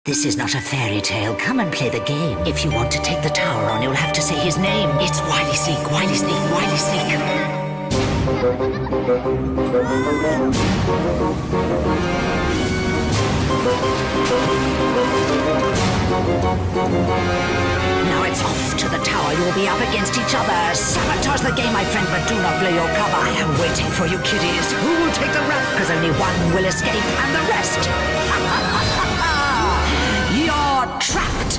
This is not a fairy tale. Come and play the game. If you want to take the tower on, you'll have to say his name. It's Wily Sneak, Wily Sneak, Wily Sneak. Now it's off to the tower. You'll be up against each other. Sabotage the game, my friend, but do not blow your cover. I am waiting for you, kiddies. Who will take the rap? Because only one will escape, and the rest... You're trapped!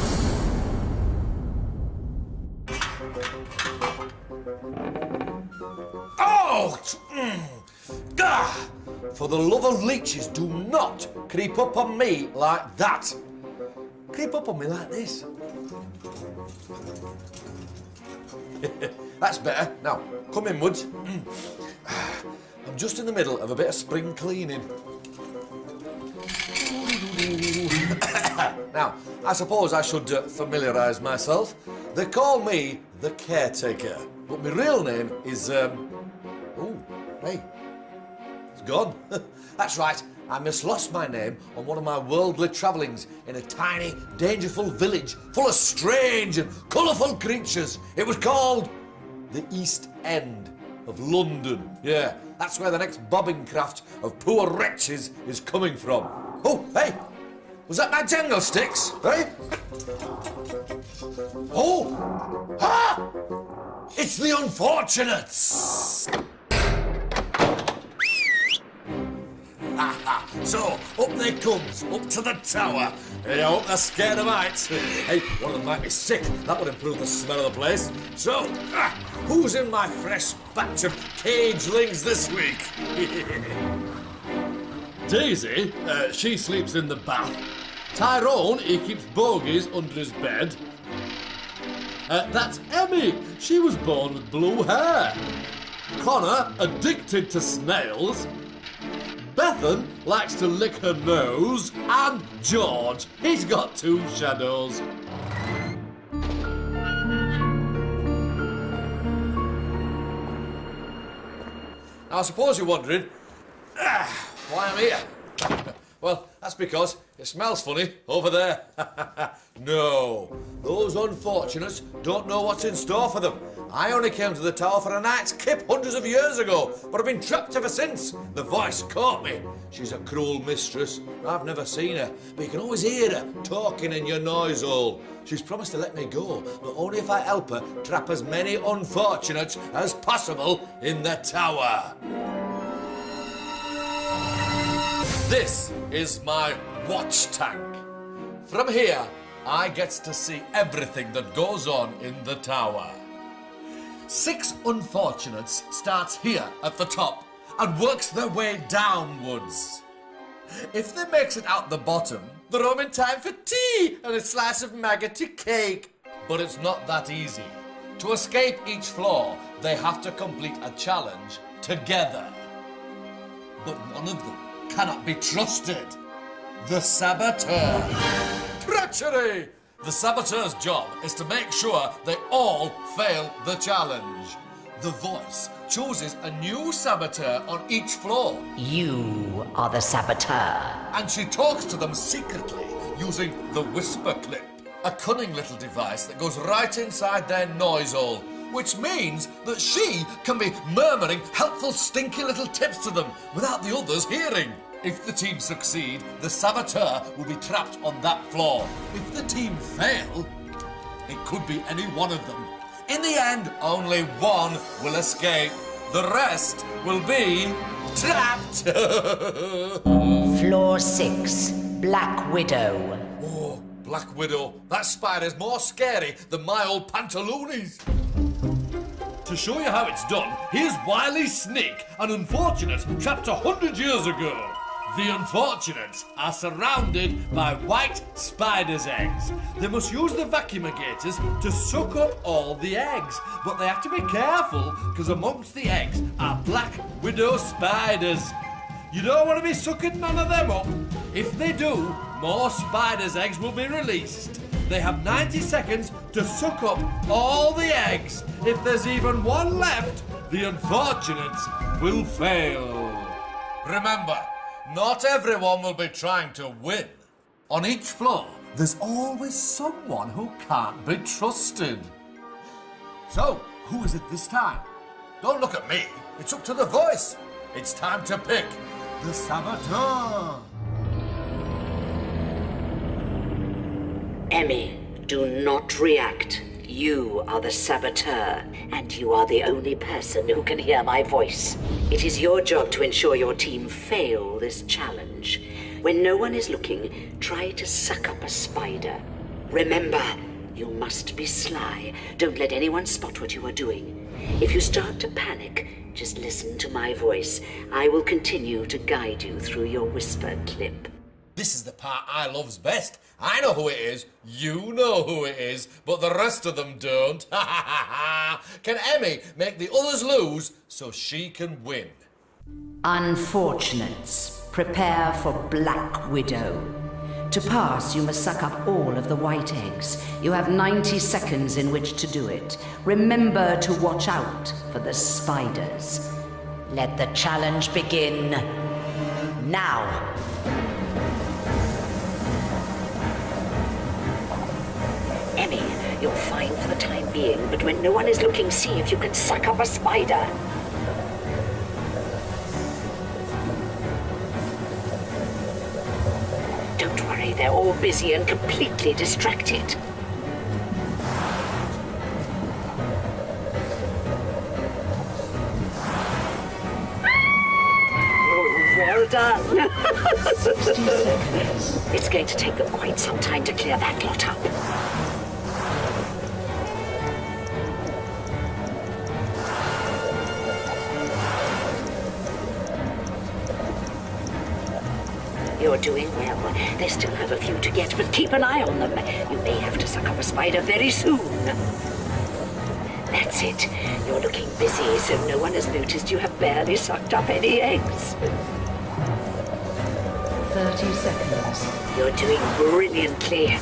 Oh! Gah! For the love of leeches, do not creep up on me like that. Creep up on me like this. That's better. Now, come in, Woods. I'm just in the middle of a bit of spring cleaning. Now, I suppose I should familiarise myself. They call me the Caretaker, but my real name is, oh, hey, it's gone. That's right, I mislost my name on one of my worldly travellings in a tiny, dangerful village full of strange and colourful creatures. It was called the East End of London. Yeah, that's where the next bobbing craft of poor wretches is coming from. Oh, hey! Was that my jangle sticks, eh? Oh! Ha! It's the Unfortunates! So, up they comes, up to the tower. Hey, I hope they're scared of heights. Hey, one of them might be sick. That would improve the smell of the place. So, who's in my fresh batch of cagelings this week? Daisy, she sleeps in the bath. Tyrone, he keeps bogies under his bed. That's Emmy. She was born with blue hair. Conor, addicted to snails. Bethan likes to lick her nose. And George, he's got 2 shadows. Now, I suppose you're wondering why I'm here. Well, that's because it smells funny over there. No, those unfortunates don't know what's in store for them. I only came to the tower for a night's kip hundreds of years ago, but I've been trapped ever since. The voice caught me. She's a cruel mistress. I've never seen her, but you can always hear her talking in your noise hole. She's promised to let me go, but only if I help her trap as many unfortunates as possible in the tower. This is my watch tank. From here, I get to see everything that goes on in the tower. 6 unfortunates starts here at the top and works their way downwards. If they makes it out the bottom, they're home in time for tea and a slice of maggoty cake. But it's not that easy. To escape each floor, they have to complete a challenge together. But one of them cannot be trusted. The Saboteur. Treachery! The Saboteur's job is to make sure they all fail the challenge. The voice chooses a new Saboteur on each floor. You are the Saboteur. And she talks to them secretly using the whisper clip. A cunning little device that goes right inside their noise hole, which means that she can be murmuring helpful stinky little tips to them without the others hearing. If the team succeed, the Saboteur will be trapped on that floor. If the team fail, it could be any one of them. In the end, only one will escape. The rest will be trapped. Floor 6, Black Widow. Oh, Black Widow. That spider's more scary than my old pantaloonies. To show you how it's done, here's Wily Sneak, an unfortunate trapped 100 years ago. The unfortunates are surrounded by white spiders' eggs. They must use the vacuumigators to suck up all the eggs, but they have to be careful because amongst the eggs are Black Widow spiders. You don't want to be sucking none of them up. If they do, more spiders' eggs will be released. They have 90 seconds to suck up all the eggs. If there's even one left, the unfortunates will fail. Remember, not everyone will be trying to win. On each floor, There's always someone who can't be trusted. So, who is it this time? Don't look at me. It's up to the voice. It's time to pick the saboteur. Emmy, do not react. You are the saboteur, and you are the only person who can hear my voice. It is your job to ensure your team fail this challenge. When no one is looking, try to suck up a spider. Remember, you must be sly. Don't let anyone spot what you are doing. If you start to panic, just listen to my voice. I will continue to guide you through your whisper clip. This is the part I loves best. I know who it is, you know who it is, but the rest of them don't. Can Emmy make the others lose so she can win? Unfortunates, prepare for Black Widow. To pass, you must suck up all of the white eggs. You have 90 seconds in which to do it. Remember to watch out for the spiders. Let the challenge begin now. Emmy, you're fine for the time being, but when no one is looking, see if you can suck up a spider. Don't worry, they're all busy and completely distracted. Oh, well done. It's going to take them quite some time to clear that lot up. You're doing well. They still have a few to get, but keep an eye on them. You may have to suck up a spider very soon. That's it. You're looking busy, so no one has noticed you have barely sucked up any eggs. 30 seconds. You're doing brilliantly.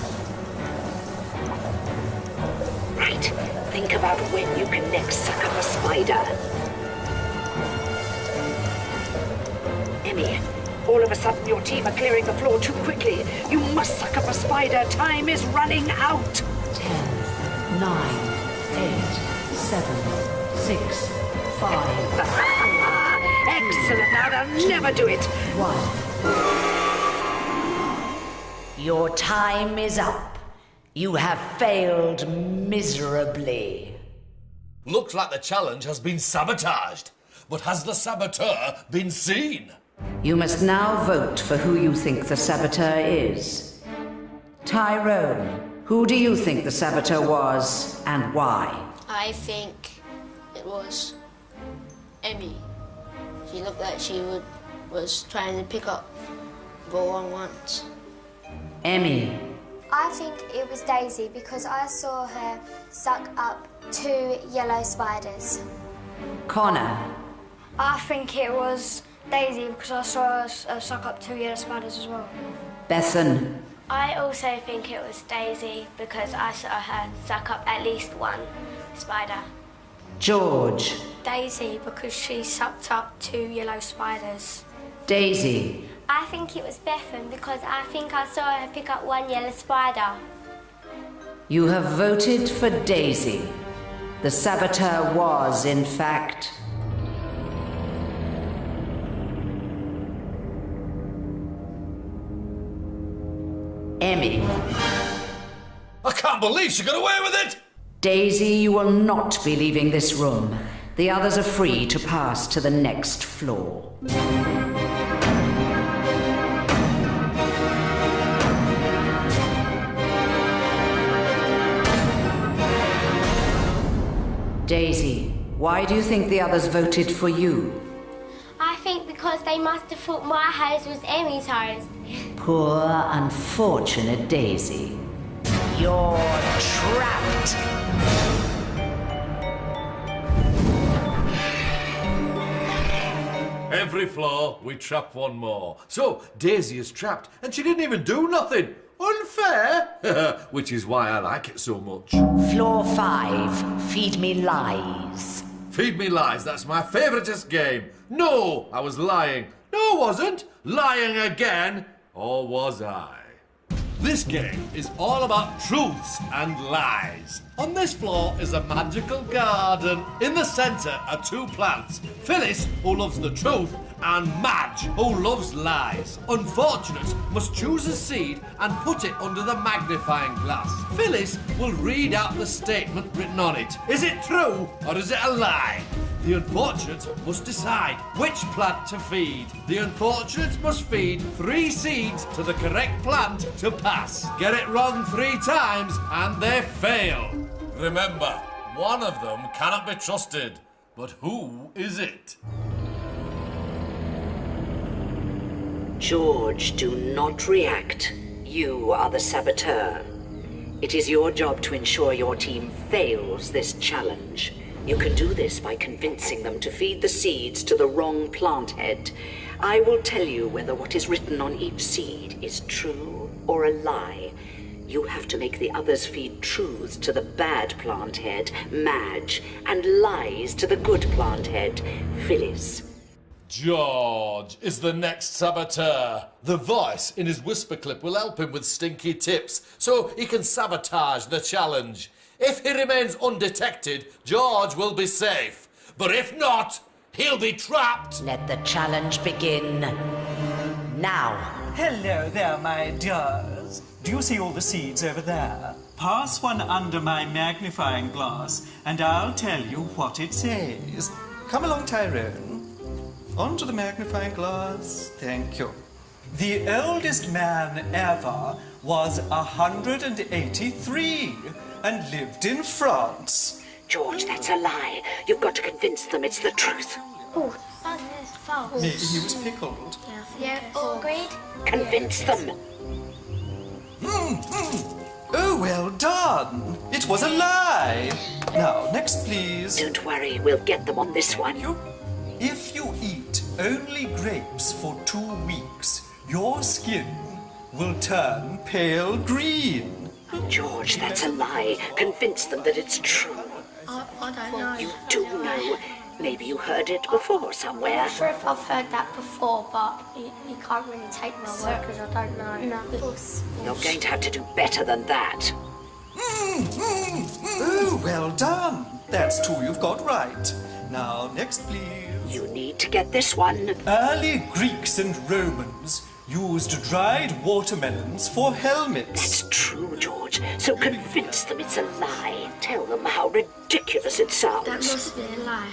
Right. Think about when you can next suck up a spider. Emmy. All of a sudden, your team are clearing the floor too quickly. You must suck up a spider. Time is running out. 10, 9, 8, 7, 6, 5. Excellent. Now they'll never do it. 1. Your time is up. You have failed miserably. Looks like the challenge has been sabotaged. But has the saboteur been seen? You must now vote for who you think the saboteur is. Tyrone, who do you think the saboteur was and why? I think it was Emmy. She looked like she was trying to pick up the wrong ones. Emmy. I think it was Daisy because I saw her suck up 2 yellow spiders. Conor. I think it was Daisy because I saw her suck up 2 yellow spiders as well. Bethan. I also think it was Daisy because I saw her suck up at least 1 spider. George. Daisy because she sucked up 2 yellow spiders. Daisy. I think it was Bethan because I think I saw her pick up 1 yellow spider. You have voted for Daisy. The saboteur was, in fact, Emmy. I can't believe she got away with it! Daisy, you will not be leaving this room. The others are free to pass to the next floor. Daisy, why do you think the others voted for you? I think because they must have thought my hose was Emmy's hose. Poor, unfortunate Daisy. You're trapped! Every floor, we trap one more. So, Daisy is trapped, and she didn't even do nothing. Unfair! Which is why I like it so much. Floor 5, feed me lies. Feed me lies, that's my favouriteest game. No, I was lying. No, I wasn't. Lying again. Or was I? This game is all about truths and lies. On this floor is a magical garden. In the centre are two plants. Phyllis, who loves the truth, and Madge, who loves lies. Unfortunate must choose a seed and put it under the magnifying glass. Phyllis will read out the statement written on it. Is it true or is it a lie? The unfortunate must decide which plant to feed. The unfortunate must feed 3 seeds to the correct plant to pass. Get it wrong 3 times and they fail. Remember, one of them cannot be trusted. But who is it? George, do not react. You are the saboteur. It is your job to ensure your team fails this challenge. You can do this by convincing them to feed the seeds to the wrong plant head. I will tell you whether what is written on each seed is true or a lie. You have to make the others feed truths to the bad plant head, Madge, and lies to the good plant head, Phyllis. George is the next saboteur. The voice in his whisper clip will help him with stinky tips, so he can sabotage the challenge. If he remains undetected, George will be safe. But if not, he'll be trapped. Let the challenge begin now. Hello there, my dears. Do you see all the seeds over there? Pass one under my magnifying glass, and I'll tell you what it says. Come along, Tyrone. Onto the magnifying glass. Thank you. The oldest man ever was 183 and lived in France. George, that's a lie. You've got to convince them it's the truth. Oh, that is false. Maybe he was pickled. Yeah, all agreed? Convince them. Oh, well done. It was a lie. Now, next, please. Don't worry, we'll get them on this one. If you eat only grapes for 2 weeks, your skin will turn pale green. George, that's a lie. Convince them that it's true. I don't know. You do know. Maybe you heard it before somewhere. I'm not sure if I've heard that before, but you can't really take my word because I don't know. No. You're going to have to do better than that. Oh, well done. That's 2 you've got right. Now, next, please. You need to get this one. Early Greeks and Romans used dried watermelons for helmets. That's true, George. So convince them it's a lie. Tell them how ridiculous it sounds. That must be a lie.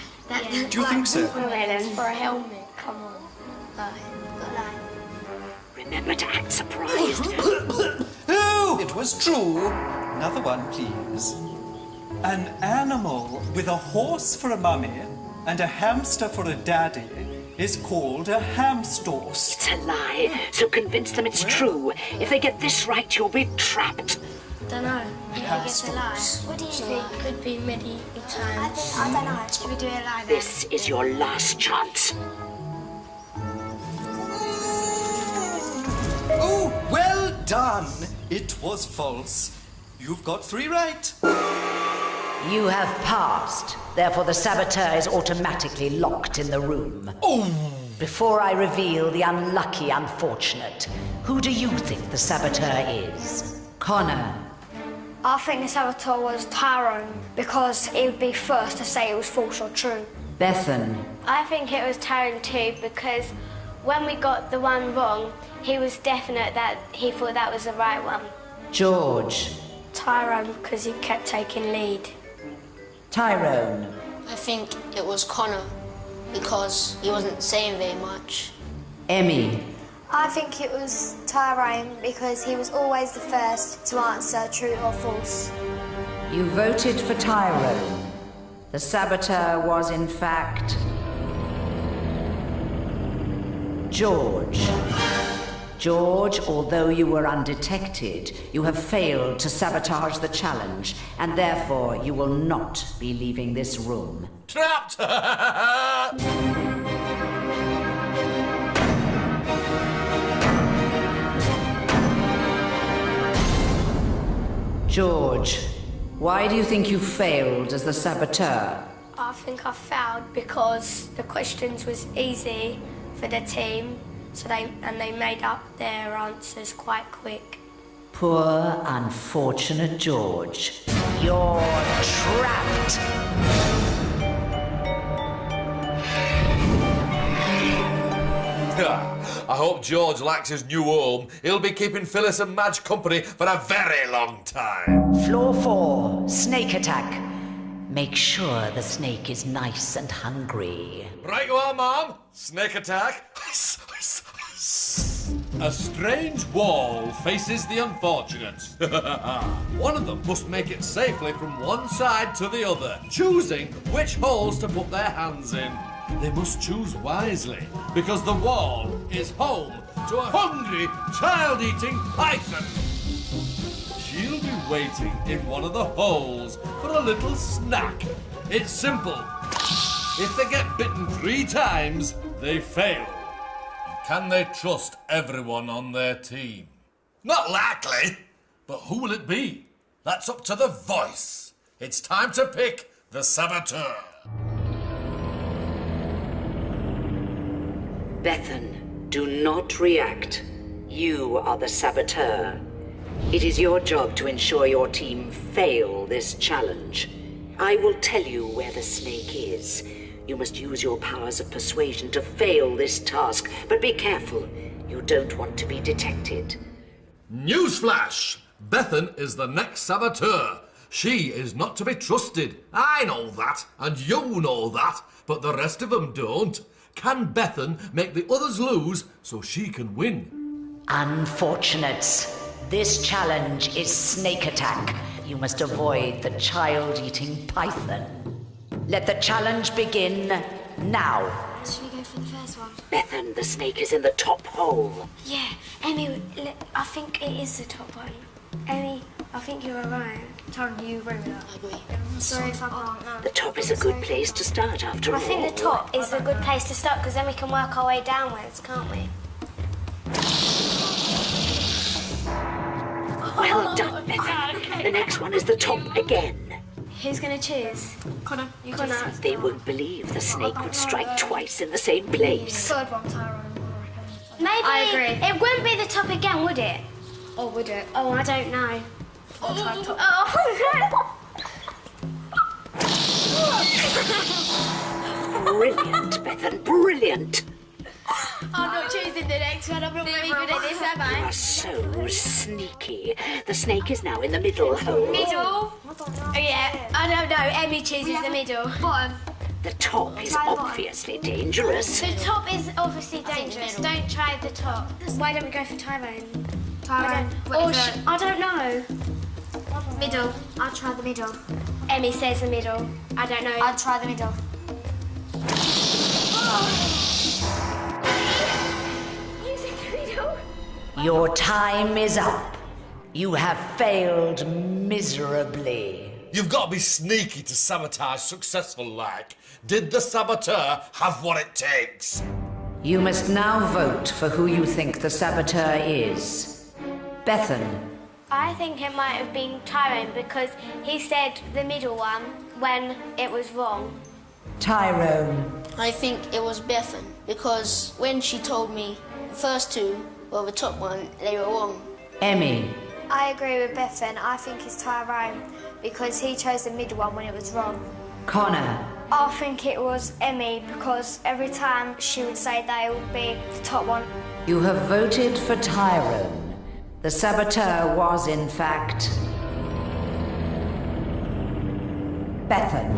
Do you think so? For a helmet, come on. Lie. Remember to act surprised. Oh, it was true. Another one, please. An animal with a horse for a mummy and a hamster for a daddy is called a hamstorce. It's a lie, so convince them it's true. If they get this right, you'll be trapped. I don't know. Maybe it's a lie. What do you think? It could be medieval times. I don't know. Should we do a lie then? This is your last chance. Oh, well done. It was false. You've got 3 right. You have passed. Therefore, the saboteur is automatically locked in the room. Before I reveal the unlucky unfortunate, who do you think the saboteur is? Conor. I think the saboteur was Tyrone because he would be first to say it was false or true. Bethan. I think it was Tyrone too because when we got the one wrong, he was definite that he thought that was the right one. George. Tyrone because he kept taking lead. Tyrone. I think it was Conor because he wasn't saying very much. Emmy. I think it was Tyrone because he was always the first to answer true or false. You voted for Tyrone. The saboteur was, in fact, George. George, although you were undetected, you have failed to sabotage the challenge, and therefore you will not be leaving this room. Trapped! George, why do you think you failed as the saboteur? I think I failed because the questions was easy for the team, so they made up their answers quite quick. Poor, unfortunate George. You're trapped! I hope George likes his new home. He'll be keeping Phyllis and Madge company for a very long time. Floor 4, snake attack. Make sure the snake is nice and hungry. Right you are, Mom. Snake attack. A strange wall faces the unfortunates. One of them must make it safely from one side to the other, choosing which holes to put their hands in. They must choose wisely, because the wall is home to a hungry, child-eating python. She'll be waiting in one of the holes for a little snack. It's simple. If they get bitten 3 times, they fail. Can they trust everyone on their team? Not likely. But who will it be? That's up to the voice. It's time to pick the saboteur. Bethan, do not react. You are the saboteur. It is your job to ensure your team fail this challenge. I will tell you where the snake is. You must use your powers of persuasion to fail this task, but be careful. You don't want to be detected. Newsflash! Bethan is the next saboteur. She is not to be trusted. I know that, and you know that, but the rest of them don't. Can Bethan make the others lose so she can win? Unfortunates, this challenge is snake attack. You must avoid the child-eating python. Let the challenge begin now. Should we go for the first one? Bethan, the snake is in the top hole. Yeah, Emmy, I think it is the top one. Emmy, I think you're right. Tyrone, you agree with that? I agree. I'm sorry if I'm wrong. No. The top is a good place to start after all. I think the top is a good place to start because then we can work our way downwards, can't we? Well done, Bethan. Okay. The next one is the top again. Who's going to choose? Connor, you Connor. just... They won't believe the snake would strike twice in the same place. Third one, Tyrone. Maybe I agree. it wouldn't be the top again, would it? Or would it? Oh, I don't know. I'll try the top. Brilliant, Bethan, brilliant. I'm not choosing the next one. I'm not very good at this, am You I? are so sneaky. The snake is now in the middle hole. Middle? Oh, yeah, I don't know. Emmy chooses the middle. Bottom. The top is obviously dangerous. The top is obviously dangerous. Don't try the top. Why don't we go for Tyrone? Tyrone. I don't know. Middle. I'll try the middle. Emmy says the middle. I don't know. I'll try the middle. You said the middle? Your time is up. You have failed miserably. You've got to be sneaky to sabotage successful like. Did the saboteur have what it takes? You must now vote for who you think the saboteur is. Bethan. I think it might have been Tyrone because he said the middle one when it was wrong. Tyrone. I think it was Bethan because when she told me the first 2 were the top one, they were wrong. Emmy. I agree with Bethan. I think it's Tyrone because he chose the middle one when it was wrong. Conor. I think it was Emmy because every time she would say they would be the top one. You have voted for Tyrone. The saboteur was, in fact, Bethan.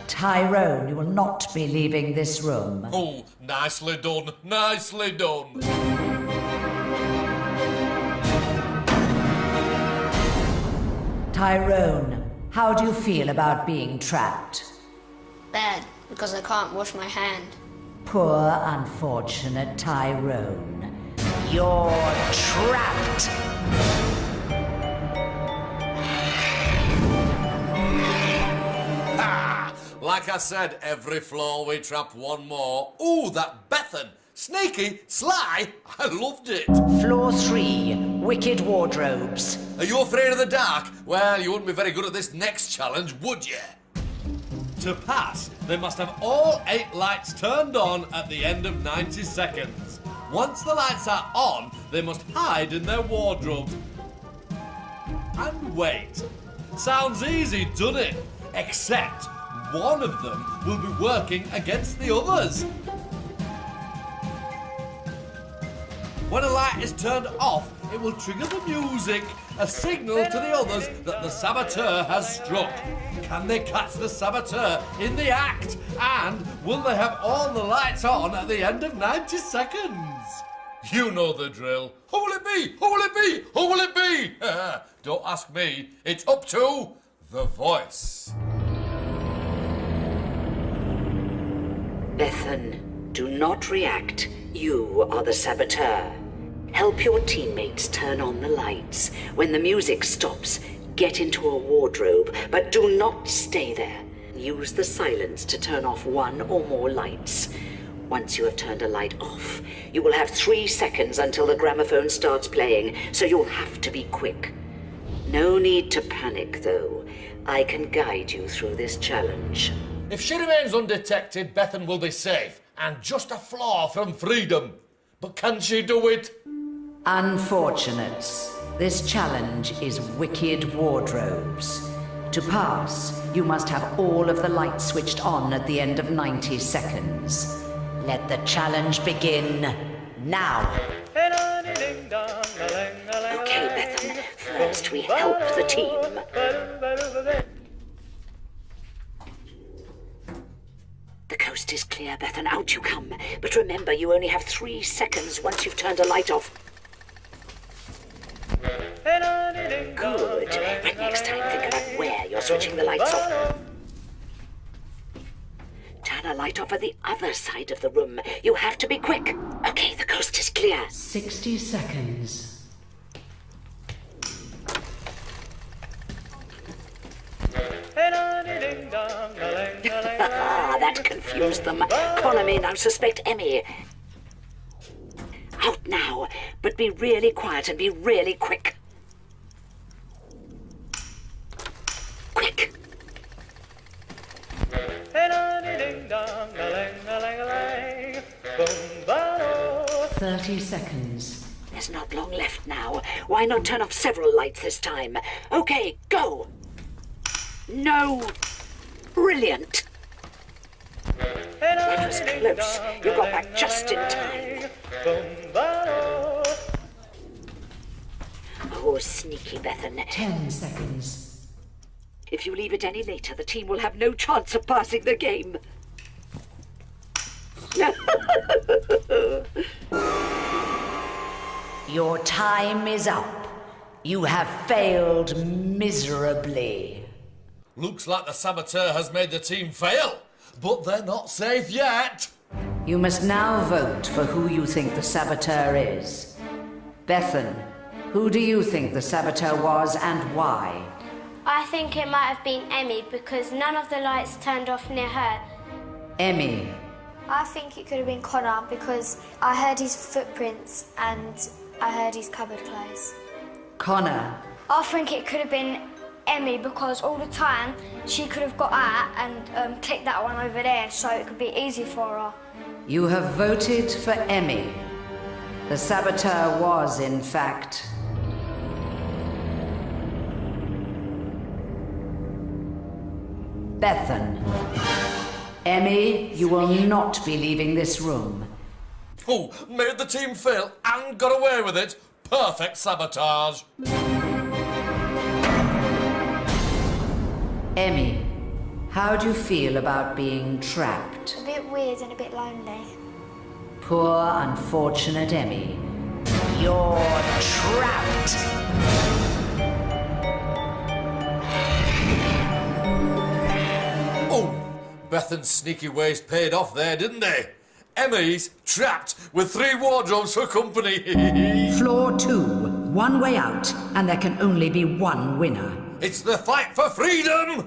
Tyrone, you will not be leaving this room. Oh, nicely done, nicely done. Tyrone, how do you feel about being trapped? Bad, because I can't wash my hand. Poor, unfortunate Tyrone. You're trapped! Ah, like I said, every floor we trap one more. Ooh, that Bethan. Sneaky, sly, I loved it. Floor 3, wicked wardrobes. Are you afraid of the dark? Well, you wouldn't be very good at this next challenge, would you? To pass, they must have all 8 lights turned on at the end of 90 seconds. Once the lights are on, they must hide in their wardrobes. and wait. Sounds easy, doesn't it? Except one of them will be working against the others. When a light is turned off, it will trigger the music, a signal to the others that the saboteur has struck. Can they catch the saboteur in the act? And will they have all the lights on at the end of 90 seconds? You know the drill. Who will it be? Who will it be? Who will it be? Don't ask me. It's up to the voice. Bethan, do not react. You are the saboteur. Help your teammates turn on the lights. When the music stops, get into a wardrobe, but do not stay there. Use the silence to turn off one or more lights. Once you have turned a light off, you will have 3 seconds until the gramophone starts playing, so you'll have to be quick. No need to panic, though. I can guide you through this challenge. If she remains undetected, Bethan will be safe and just a flaw from freedom. But can she do it? Unfortunates. This challenge is wicked wardrobes. To pass, you must have all of the lights switched on at the end of 90 seconds. Let the challenge begin now. Okay, Bethan. First we help the team. The coast is clear, Bethan. Out you come. But remember, you only have 3 seconds once you've turned a light off. Good. But next time, think about where you're switching the lights off. Turn a light off at the other side of the room. You have to be quick. Okay, the coast is clear. 60 seconds. That confused them. Conor may now suspect Emmy. Out now, but be really quiet and be really quick. Quick. 30 seconds. There's not long left now. Why not turn off several lights this time? Okay, go. No. Brilliant. That was close. You got back just in time. Oh, sneaky Bethan. 10 seconds. If you leave it any later, the team will have no chance of passing the game. Your time is up. You have failed miserably. Looks like the saboteur has made the team fail, but they're not safe yet. You must now vote for who you think the saboteur is. Bethan, who do you think the saboteur was and why? I think it might have been Emmy because none of the lights turned off near her. Emmy. I think it could have been Conor because I heard his footprints and I heard his cupboard close. Conor. I think it could have been Emmy because all the time she could have got out and clicked that one over there so it could be easy for her. You have voted for Emmy. The saboteur was, in fact, Bethan. Emmy, you will not be leaving this room. Oh, made the team fail and got away with it. Perfect sabotage. Emmy, how do you feel about being trapped? A bit weird and a bit lonely. Poor, unfortunate Emmy. You're trapped. Oh, Bethan's sneaky ways paid off there, didn't they? Emmy's trapped with 3 wardrobes for company. Floor 2, one way out, and there can only be one winner. It's the fight for freedom!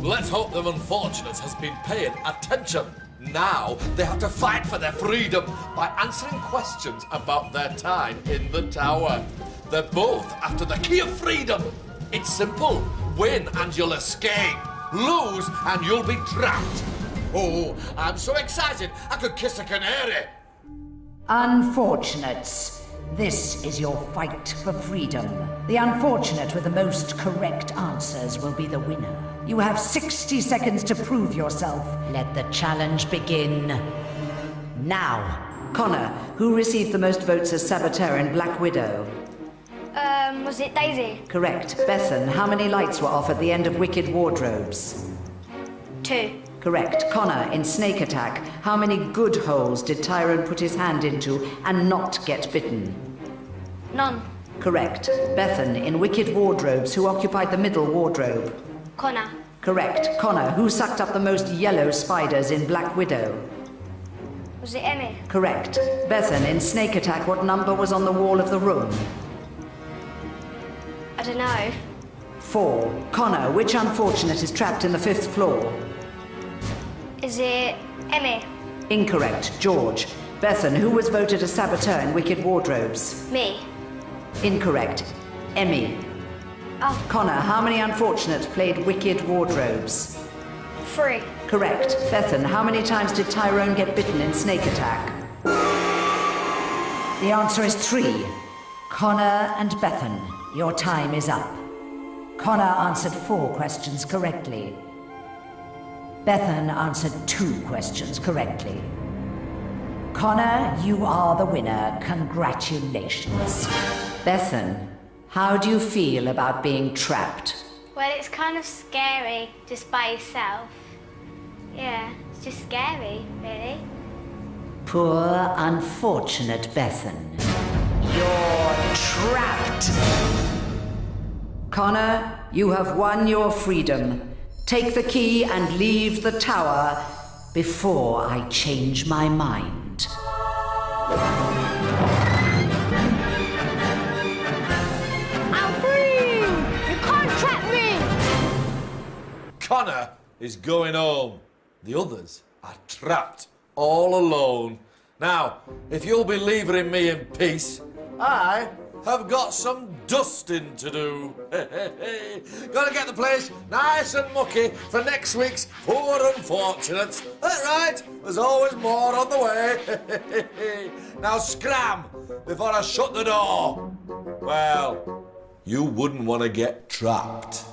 Let's hope the unfortunates has been paying attention. Now they have to fight for their freedom by answering questions about their time in the tower. They're both after the key of freedom. It's simple. Win and you'll escape. Lose and you'll be trapped. Oh, I'm so excited I could kiss a canary. Unfortunates, this is your fight for freedom. The unfortunate with the most correct answers will be the winner. You have 60 seconds to prove yourself. Let the challenge begin now. Conor, who received the most votes as Saboteur in Black Widow? Was it Daisy? Correct. Bethan, how many lights were off at the end of Wicked Wardrobes? 2. Correct. Conor, in Snake Attack, how many good holes did Tyrone put his hand into and not get bitten? None. Correct. Bethan, in Wicked Wardrobes, who occupied the middle wardrobe? Conor. Correct. Conor, who sucked up the most yellow spiders in Black Widow? Was it Emmy? Correct. Bethan, in Snake Attack, what number was on the wall of the room? I don't know. 4. Conor, which unfortunate is trapped in the 5th floor? Is it Emmy? Incorrect. George. Bethan, who was voted a Saboteur in Wicked Wardrobes? Me. Incorrect. Emmy. Oh. Conor, how many unfortunates played Wicked Wardrobes? 3. Correct. Bethan, how many times did Tyrone get bitten in Snake Attack? The answer is 3. Conor and Bethan, your time is up. Conor answered 4 questions correctly. Bethan answered 2 questions correctly. Conor, you are the winner. Congratulations. Bethan, how do you feel about being trapped? Well, it's kind of scary just by yourself. Yeah, it's just scary, really. Poor, unfortunate Bethan. You're trapped! Conor, you have won your freedom. Take the key and leave the tower before I change my mind. I'm free! You can't trap me! Conor is going home. The others are trapped all alone. Now, if you'll be leaving me in peace, I have got some dusting to do. Gotta get the place nice and mucky for next week's Poor Unfortunates. That's right, there's always more on the way. Now scram before I shut the door. Well, you wouldn't want to get trapped.